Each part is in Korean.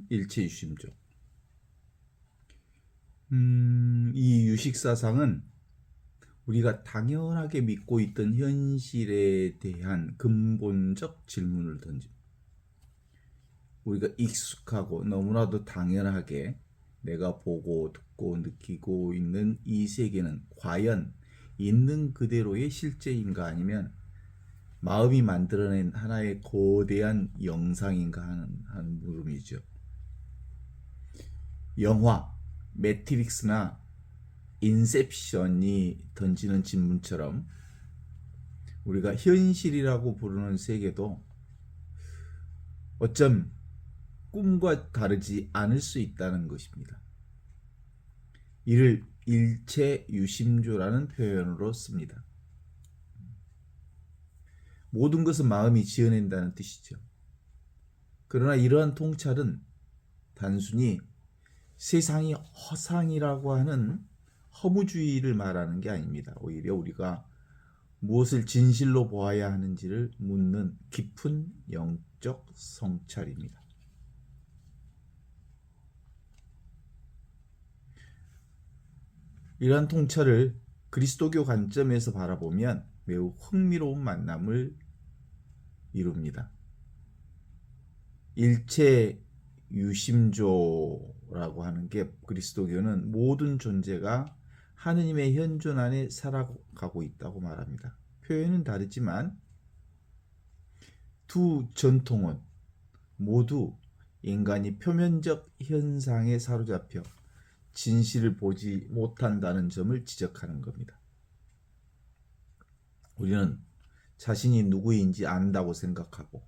일체유심조. 이 유식사상은 우리가 당연하게 믿고 있던 현실에 대한 근본적 질문을 던집니다. 우리가 익숙하고 너무나도 당연하게 내가 보고 듣고 느끼고 있는 이 세계는 과연 있는 그대로의 실제인가, 아니면 마음이 만들어낸 하나의 거대한 영상인가 하는 물음이죠. 영화 매트릭스나 인셉션이 던지는 질문처럼 우리가 현실이라고 부르는 세계도 어쩜 꿈과 다르지 않을 수 있다는 것입니다. 이를 일체유심조라는 표현으로 씁니다. 모든 것은 마음이 지어낸다는 뜻이죠. 그러나 이러한 통찰은 단순히 세상이 허상이라고 하는 허무주의를 말하는 게 아닙니다. 오히려 우리가 무엇을 진실로 보아야 하는지를 묻는 깊은 영적 성찰입니다. 이러한 통찰을 그리스도교 관점에서 바라보면 매우 흥미로운 만남을 이룹니다. 일체 유심조라고 하는 게, 그리스도교는 모든 존재가 하느님의 현존 안에 살아가고 있다고 말합니다. 표현은 다르지만 두 전통은 모두 인간이 표면적 현상에 사로잡혀 진실을 보지 못한다는 점을 지적하는 겁니다. 우리는 자신이 누구인지 안다고 생각하고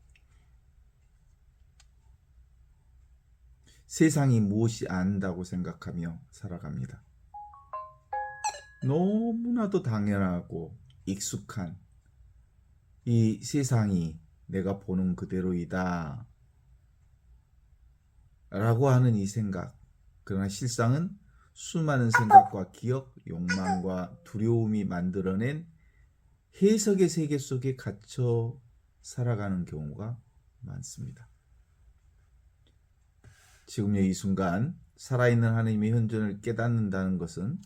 세상이 무엇이 안다고 생각하며 살아갑니다. 너무나도 당연하고 익숙한 이 세상이 내가 보는 그대로이다 라고 하는 이 생각, 그러나 실상은 수많은 생각과 기억, 욕망과 두려움이 만들어낸 해석의 세계 속에 갇혀 살아가는 경우가 많습니다. 지금의 이 순간 살아있는 하나님의 현존을 깨닫는다는 것은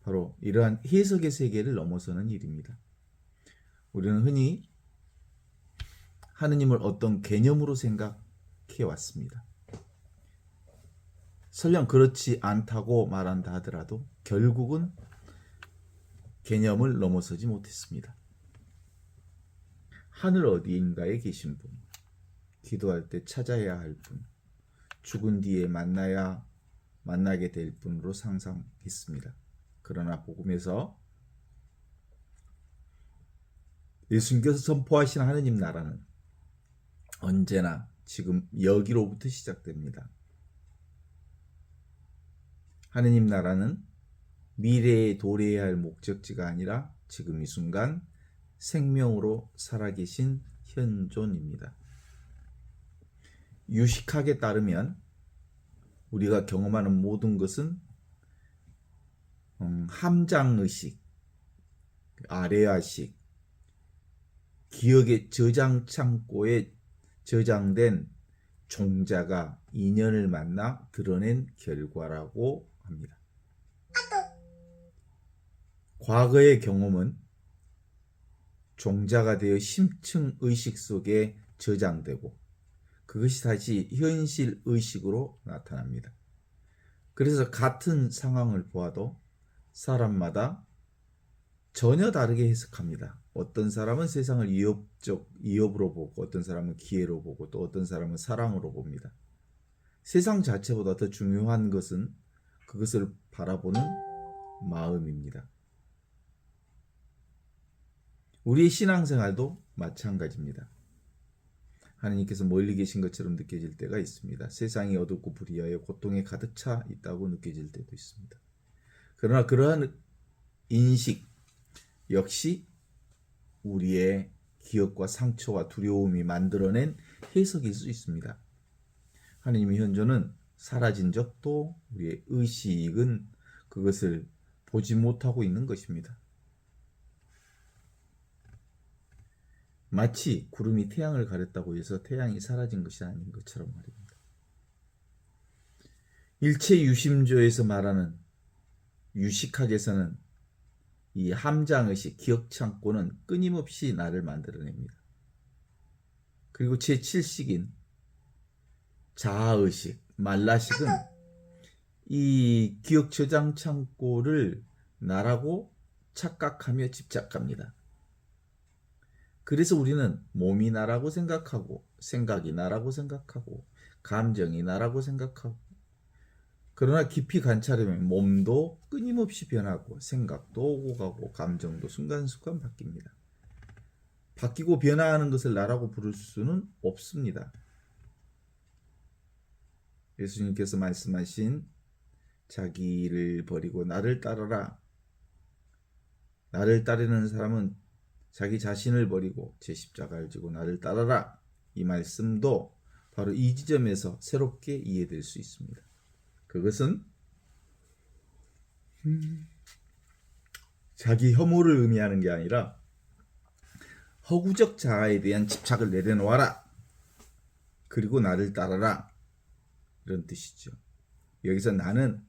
바로 이러한 해석의 세계를 넘어서는 일입니다. 우리는 흔히 하느님을 어떤 개념으로 생각해 왔습니다. 설령 그렇지 않다고 말한다 하더라도 결국은 개념을 넘어서지 못했습니다. 하늘 어디인가에 계신 분, 기도할 때 찾아야 할 분, 죽은 뒤에 만나게 될 분으로 상상했습니다. 그러나 복음에서 예수님께서 선포하신 하느님 나라는 언제나 지금 여기로부터 시작됩니다. 하느님 나라는 미래에 도래해야 할 목적지가 아니라 지금 이 순간 생명으로 살아계신 현존입니다. 유식학에 따르면 우리가 경험하는 모든 것은 함장의식, 아레아식, 기억의 저장 창고에 저장된 종자가 인연을 만나 드러낸 결과라고 합니다. 과거의 경험은 종자가 되어 심층 의식 속에 저장되고 그것이 다시 현실 의식으로 나타납니다. 그래서 같은 상황을 보아도 사람마다 전혀 다르게 해석합니다. 어떤 사람은 세상을 위협으로 보고, 어떤 사람은 기회로 보고, 또 어떤 사람은 사랑으로 봅니다. 세상 자체보다 더 중요한 것은 그것을 바라보는 마음입니다. 우리의 신앙생활도 마찬가지입니다. 하나님께서 멀리 계신 것처럼 느껴질 때가 있습니다. 세상이 어둡고 불의하여 고통에 가득 차 있다고 느껴질 때도 있습니다. 그러나 그러한 인식 역시 우리의 기억과 상처와 두려움이 만들어낸 해석일 수 있습니다. 하나님의 현존은 사라진 적도 우리의 의식은 그것을 보지 못하고 있는 것입니다. 마치 구름이 태양을 가렸다고 해서 태양이 사라진 것이 아닌 것처럼 말입니다. 일체 유심조에서 말하는 유식학에서는 이 함장의식, 기억창고는 끊임없이 나를 만들어냅니다. 그리고 제7식인 자아의식, 말라식은 이 기억 저장 창고를 나라고 착각하며 집착합니다. 그래서 우리는 몸이 나라고 생각하고, 생각이 나라고 생각하고, 감정이 나라고 생각하고, 그러나 깊이 관찰하면 몸도 끊임없이 변하고, 생각도 오고 가고, 감정도 순간순간 바뀝니다. 바뀌고 변화하는 것을 나라고 부를 수는 없습니다. 예수님께서 말씀하신 자기를 버리고 나를 따르라. 나를 따르는 사람은 자기 자신을 버리고 제 십자가를 지고 나를 따르라. 이 말씀도 바로 이 지점에서 새롭게 이해될 수 있습니다. 그것은 자기 혐오를 의미하는 게 아니라 허구적 자아에 대한 집착을 내려놓아라. 그리고 나를 따르라. 이런 뜻이죠. 여기서 나는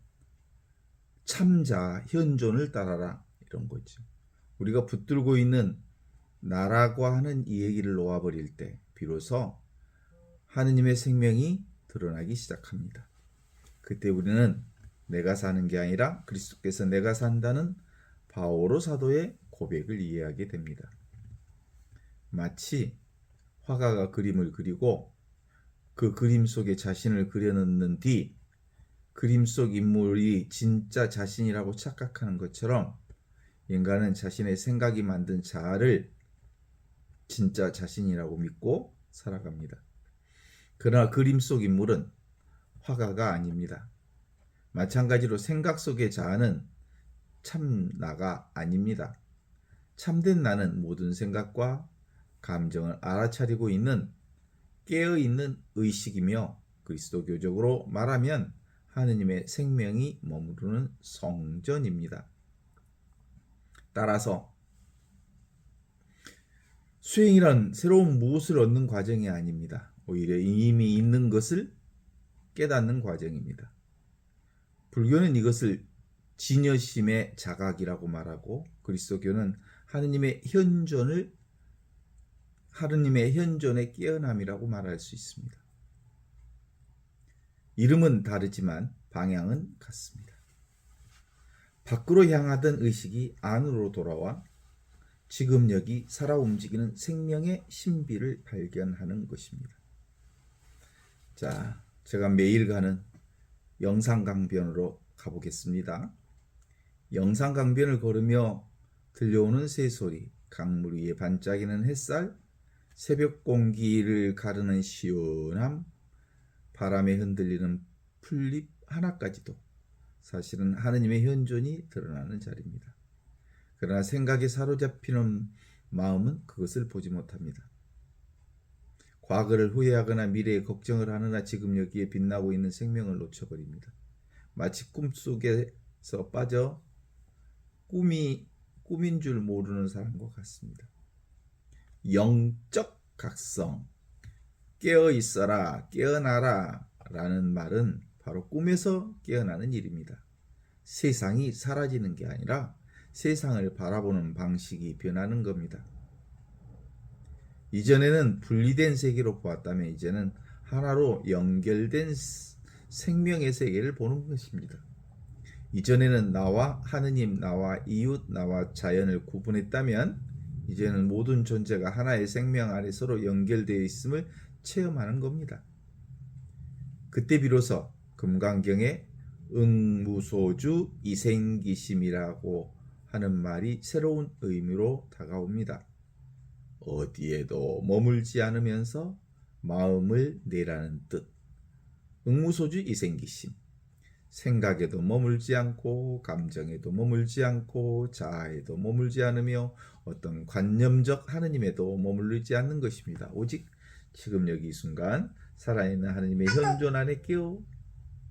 참자, 현존을 따라라. 이런 거죠. 우리가 붙들고 있는 나라고 하는 이 얘기를 놓아버릴 때 비로소 하느님의 생명이 드러나기 시작합니다. 그때 우리는 내가 사는 게 아니라 그리스도께서 내가 산다는 바오로 사도의 고백을 이해하게 됩니다. 마치 화가가 그림을 그리고 그 그림 속에 자신을 그려넣는 뒤 그림 속 인물이 진짜 자신이라고 착각하는 것처럼 인간은 자신의 생각이 만든 자아를 진짜 자신이라고 믿고 살아갑니다. 그러나 그림 속 인물은 화가가 아닙니다. 마찬가지로 생각 속의 자아는 참 나가 아닙니다. 참된 나는 모든 생각과 감정을 알아차리고 있는 깨어있는 의식이며 그리스도교적으로 말하면 하느님의 생명이 머무르는 성전입니다. 따라서 수행이란 새로운 무엇을 얻는 과정이 아닙니다. 오히려 이미 있는 것을 깨닫는 과정입니다. 불교는 이것을 진여심의 자각이라고 말하고 그리스도교는 하느님의 현존의 깨어남이라고 말할 수 있습니다. 이름은 다르지만 방향은 같습니다. 밖으로 향하던 의식이 안으로 돌아와 지금 여기 살아 움직이는 생명의 신비를 발견하는 것입니다. 자, 제가 매일 가는 영산강변으로 가보겠습니다. 영산강변을 걸으며 들려오는 새소리, 강물 위에 반짝이는 햇살, 새벽 공기를 가르는 시원함, 바람에 흔들리는 풀잎 하나까지도 사실은 하느님의 현존이 드러나는 자리입니다. 그러나 생각에 사로잡히는 마음은 그것을 보지 못합니다. 과거를 후회하거나 미래에 걱정을 하느라 지금 여기에 빛나고 있는 생명을 놓쳐버립니다. 마치 꿈속에서 빠져 꿈인 줄 모르는 사람과 같습니다. 영적 각성, 깨어있어라, 깨어나라 라는 말은 바로 꿈에서 깨어나는 일입니다. 세상이 사라지는 게 아니라 세상을 바라보는 방식이 변하는 겁니다. 이전에는 분리된 세계로 보았다면 이제는 하나로 연결된 생명의 세계를 보는 것입니다. 이전에는 나와 하느님, 나와 이웃, 나와 자연을 구분했다면 이제는 모든 존재가 하나의 생명 안에 서로 연결되어 있음을 체험하는 겁니다. 그때 비로소 금강경에 응무소주 이생기심이라고 하는 말이 새로운 의미로 다가옵니다. 어디에도 머물지 않으면서 마음을 내라는 뜻. 응무소주 이생기심. 생각에도 머물지 않고 감정에도 머물지 않고 자아에도 머물지 않으며 어떤 관념적 하느님에도 머물지 않는 것입니다. 오직 지금 여기 이 순간 살아있는 하느님의 현존 안에 끼어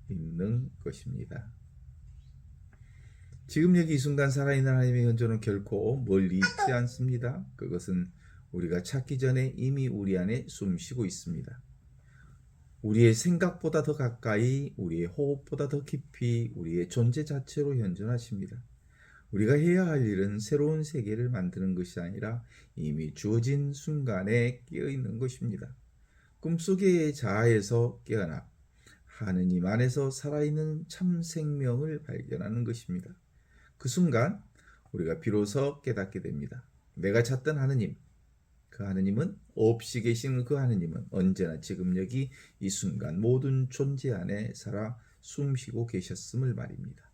있는 것입니다. 지금 여기 이 순간 살아있는 하나님의 현존은 결코 멀리 있지 않습니다. 그것은 우리가 찾기 전에 이미 우리 안에 숨쉬고 있습니다. 우리의 생각보다 더 가까이, 우리의 호흡보다 더 깊이 우리의 존재 자체로 현존하십니다. 우리가 해야 할 일은 새로운 세계를 만드는 것이 아니라 이미 주어진 순간에 깨어 있는 것입니다. 꿈속의 자아에서 깨어나 하느님 안에서 살아있는 참 생명을 발견하는 것입니다. 그 순간 우리가 비로소 깨닫게 됩니다. 내가 찾던 하느님, 그 하느님은, 없이 계시는 그 하느님은 언제나 지금 여기 이 순간 모든 존재 안에 살아 숨쉬고 계셨음을 말입니다.